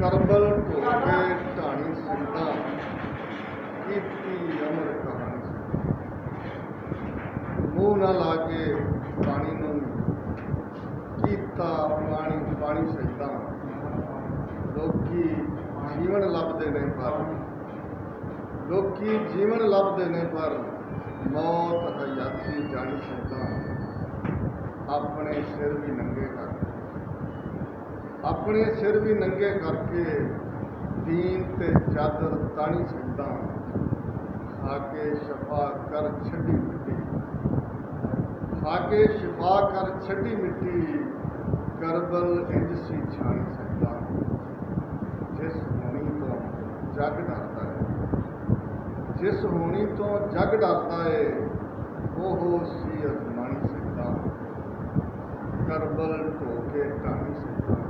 ਕਰਬਲ ਢੋਵੇ ਢਾਣੀ ਸਿੰਦਾ ਕੀਤੀ ਅਮਰ ਕਹਾਣੀ। ਮੂੰਹ ਨਾ ਲਾ ਕੇ ਪਾਣੀ ਨੂੰ ਕੀਤਾ ਪਾਣੀ ਸਜਦਾ। ਲੋਕੀ ਜੀਵਨ ਲੱਭਦੇ ਨੇ ਪਰ ਮੌਤ ਹਯਾਤੀ ਜਾਣੀ ਸਕਦਾ। ਆਪਣੇ ਸਿਰ ਵੀ ਨੰਗੇ ਕਰਕੇ ਦੀਨ ਤੇ ਚਾਦਰ ਤਾਣੀ ਸਕਦਾ। ਖਾ ਕੇ ਸ਼ਫਾ ਕਰ ਛੱਡੀ ਮਿੱਟੀ ਕਰਬਲ ਇੰਜ ਸੀ ਛਾਣੀ ਸਕਦਾ। ਜਿਸ ਹੋਣੀ ਤੋਂ ਜੱਗ ਡਰਦਾ ਏ ਉਹ ਸੀ ਅਜ਼ਮਾਣੀ ਸਕਦਾ। ਕਰਬਲ ਢੋ ਕੇ ਢਾਣੀ ਸਕਦਾ।